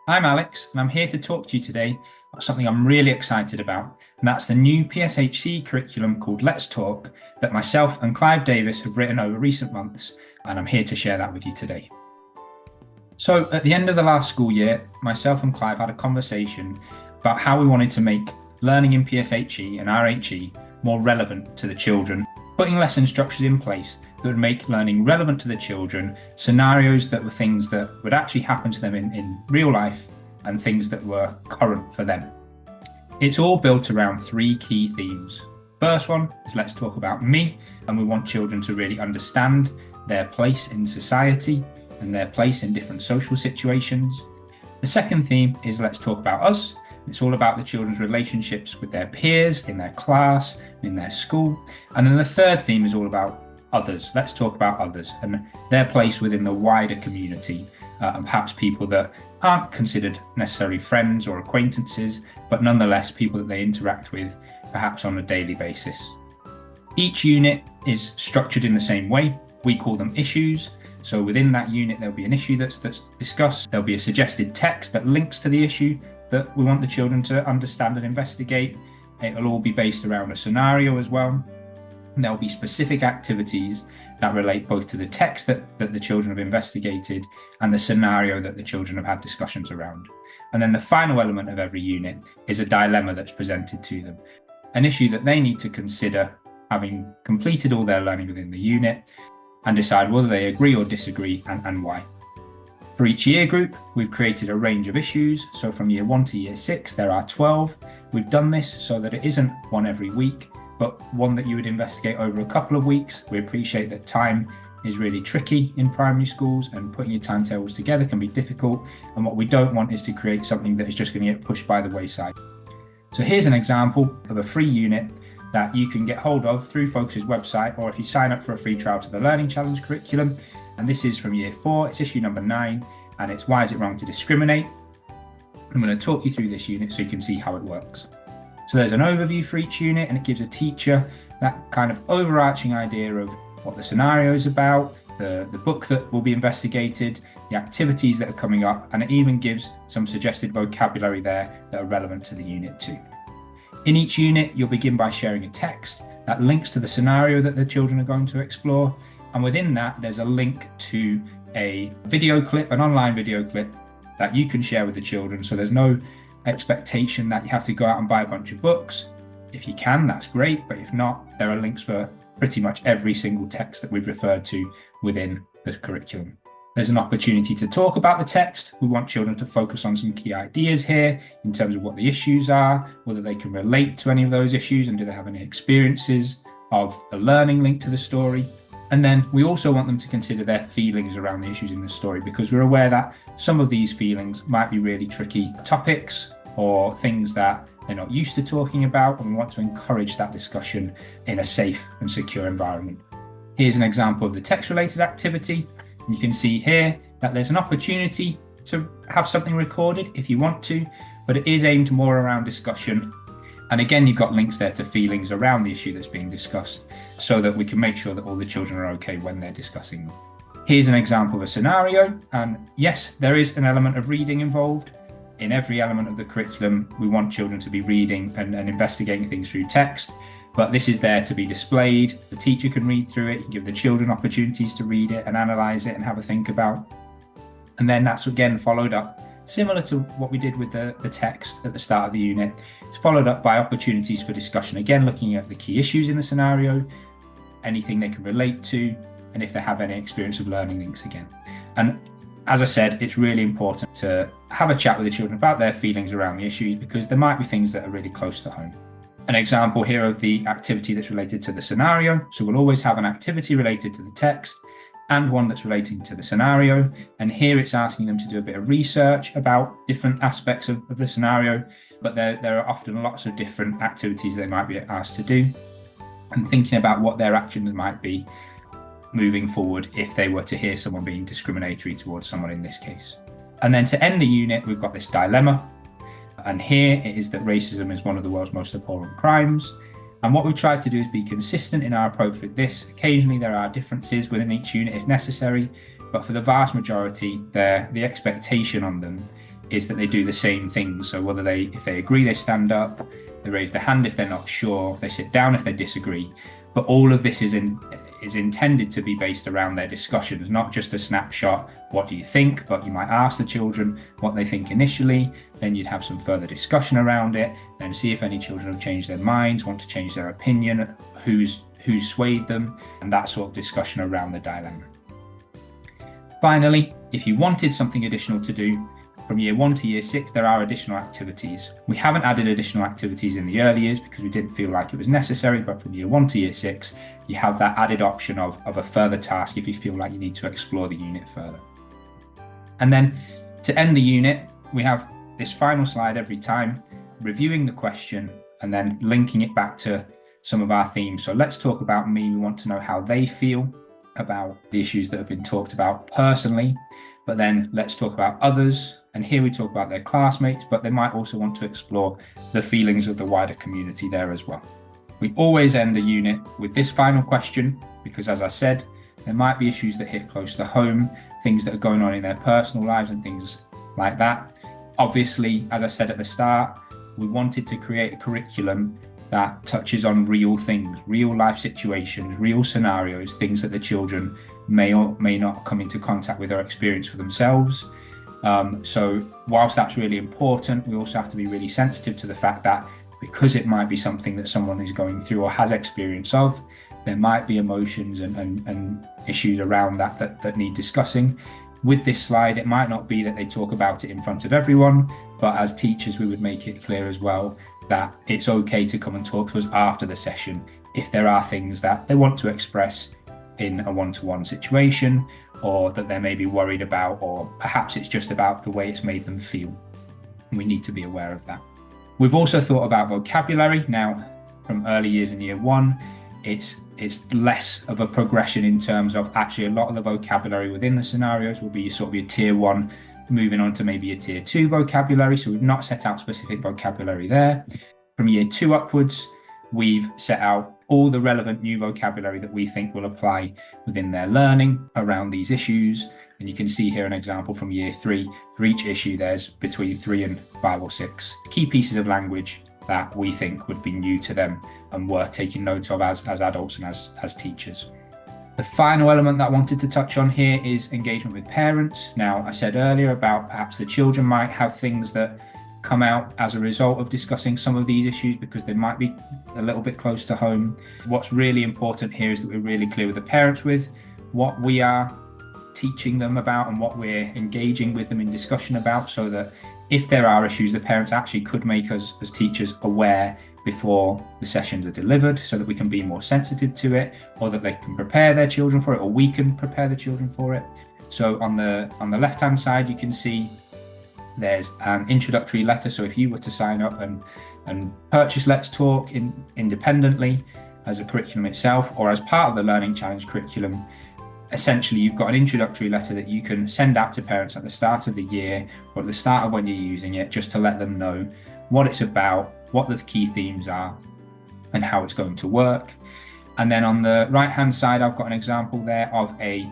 I'm Alex, and I'm here to talk to you today about something I'm really excited about, and that's the new PSHCE curriculum called Let's Talk that myself and Clive Davis have written over recent months, and I'm here to share that with you today. So at the end of the last school year, myself and Clive had a conversation about how we wanted to make learning in PSHE and RHE more relevant to the children, putting lesson structures in place that would make learning relevant to the children, scenarios that were things that would actually happen to them in real life and things that were current for them. It's all built around three key themes. First one is let's talk about me, and we want children to really understand their place in society and their place in different social situations. The second theme is let's talk about us. It's all about the children's relationships with their peers, in their class, in their school. And then the third theme is all about others. Let's talk about others and their place within the wider community, and perhaps people that aren't considered necessarily friends or acquaintances, but nonetheless people that they interact with perhaps on a daily basis. Each unit is structured in the same way. We call them issues. So within that unit, there'll be an issue that's discussed. There'll be a suggested text that links to the issue that we want the children to understand and investigate. It'll all be based around a scenario as well. And there'll be specific activities that relate both to the text that the children have investigated and the scenario that the children have had discussions around. And then the final element of every unit is a dilemma that's presented to them, an issue that they need to consider having completed all their learning within the unit and decide whether they agree or disagree and why. For each year group, we've created a range of issues. So from year 1 to year 6, there are 12. We've done this so that it isn't one every week, but one that you would investigate over a couple of weeks. We appreciate that time is really tricky in primary schools and putting your timetables together can be difficult. And what we don't want is to create something that is just going to get pushed by the wayside. So here's an example of a free unit that you can get hold of through Focus's website, or if you sign up for a free trial to the Learning Challenge curriculum. And this is from year 4, it's issue number 9, and it's Why Is It Wrong to Discriminate? I'm going to talk you through this unit so you can see how it works. So there's an overview for each unit, and it gives a teacher that kind of overarching idea of what the scenario is about, the book that will be investigated, the activities that are coming up, and it even gives some suggested vocabulary there that are relevant to the unit too. In each unit, you'll begin by sharing a text that links to the scenario that the children are going to explore. And within that, there's a link to a video clip, an online video clip that you can share with the children. So there's no expectation that you have to go out and buy a bunch of books. If you can, that's great. But if not, there are links for pretty much every single text that we've referred to within the curriculum. There's an opportunity to talk about the text. We want children to focus on some key ideas here in terms of what the issues are, whether they can relate to any of those issues, and do they have any experiences of a learning link to the story. And then we also want them to consider their feelings around the issues in the story, because we're aware that some of these feelings might be really tricky topics or things that they're not used to talking about, and we want to encourage that discussion in a safe and secure environment. Here's an example of the text-related activity. You can see here that there's an opportunity to have something recorded if you want to, but it is aimed more around discussion. And again, you've got links there to feelings around the issue that's being discussed so that we can make sure that all the children are okay when they're discussing them. Here's an example of a scenario. And yes, there is an element of reading involved. In every element of the curriculum, we want children to be reading and investigating things through text. But this is there to be displayed. The teacher can read through it, you can give the children opportunities to read it and analyse it and have a think about. And then that's again followed up, similar to what we did with the text at the start of the unit. It's followed up by opportunities for discussion, again looking at the key issues in the scenario, anything they can relate to, and if they have any experience of learning links again. And as I said, it's really important to have a chat with the children about their feelings around the issues, because there might be things that are really close to home. An example here of the activity that's related to the scenario. So we'll always have an activity related to the text and one that's relating to the scenario. And here it's asking them to do a bit of research about different aspects of the scenario, but there are often lots of different activities they might be asked to do, and thinking about what their actions might be moving forward if they were to hear someone being discriminatory towards someone in this case. And then to end the unit, we've got this dilemma. And here it is that racism is one of the world's most abhorrent crimes. And what we've tried to do is be consistent in our approach with this. Occasionally there are differences within each unit if necessary, but for the vast majority, the expectation on them is that they do the same things. So if they agree, they stand up, they raise their hand if they're not sure, they sit down if they disagree. But all of this is intended to be based around their discussions, not just a snapshot, what do you think? But you might ask the children what they think initially, then you'd have some further discussion around it, then see if any children have changed their minds, want to change their opinion, who's swayed them, and that sort of discussion around the dilemma. Finally, if you wanted something additional to do, from year 1 to year 6, there are additional activities. We haven't added additional activities in the early years because we didn't feel like it was necessary, but from year 1 to year 6, you have that added option of a further task if you feel like you need to explore the unit further. And then to end the unit, we have this final slide every time, reviewing the question and then linking it back to some of our themes. So let's talk about me. We want to know how they feel about the issues that have been talked about personally, but then let's talk about others. And here we talk about their classmates, but they might also want to explore the feelings of the wider community there as well. We always end the unit with this final question, because as I said, there might be issues that hit close to home, things that are going on in their personal lives and things like that. Obviously, as I said at the start, we wanted to create a curriculum that touches on real things, real life situations, real scenarios, things that the children may or may not come into contact with or experience for themselves. So whilst that's really important, we also have to be really sensitive to the fact that because it might be something that someone is going through or has experience of, there might be emotions and issues around that need discussing. With this slide, it might not be that they talk about it in front of everyone, but as teachers, we would make it clear as well that it's okay to come and talk to us after the session if there are things that they want to express in a one-to-one situation, or that they may be worried about, or perhaps it's just about the way it's made them feel. We need to be aware of that. We've also thought about vocabulary. Now, from early years in year 1, it's less of a progression in terms of actually a lot of the vocabulary within the scenarios will be sort of your tier 1, moving on to maybe a tier 2 vocabulary. So we've not set out specific vocabulary there. From year 2 upwards, we've set out all the relevant new vocabulary that we think will apply within their learning around these issues. And you can see here an example from year 3. For each issue, there's between 3 and 5 or 6 key pieces of language that we think would be new to them and worth taking note of as adults and as teachers. The final element that I wanted to touch on here is engagement with parents. Now, I said earlier about perhaps the children might have things that come out as a result of discussing some of these issues because they might be a little bit close to home. What's really important here is that we're really clear with the parents with what we are teaching them about and what we're engaging with them in discussion about, so that if there are issues, the parents actually could make us as teachers aware before the sessions are delivered, so that we can be more sensitive to it, or that they can prepare their children for it, or we can prepare the children for it. So on the left-hand side, you can see there's an introductory letter. So if you were to sign up and purchase Let's Talk independently as a curriculum itself, or as part of the Learning Challenge curriculum, essentially you've got an introductory letter that you can send out to parents at the start of the year or at the start of when you're using it, just to let them know what it's about, what the key themes are, and how it's going to work. And then on the right-hand side, I've got an example there of a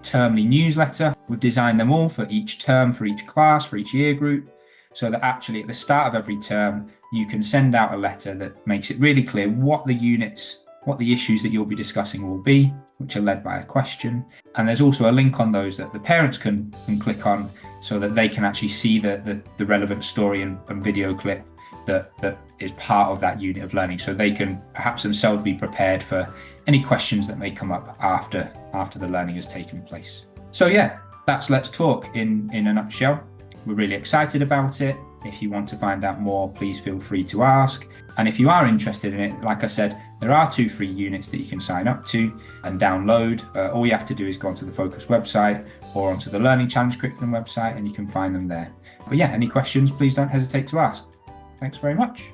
termly newsletter. We've designed them all for each term, for each class, for each year group, so that actually at the start of every term, you can send out a letter that makes it really clear what the units, what the issues that you'll be discussing will be, which are led by a question. And there's also a link on those that the parents can click on, so that they can actually see the relevant story and video clip that is part of that unit of learning, so they can perhaps themselves be prepared for any questions that may come up after the learning has taken place. So yeah, that's Let's Talk in a nutshell. We're really excited about it. If you want to find out more, please feel free to ask. And if you are interested in it, like I said, there are 2 free units that you can sign up to and download. All you have to do is go onto the Focus website or onto the Learning Challenge Curriculum website, and you can find them there. But yeah, any questions, please don't hesitate to ask. Thanks very much.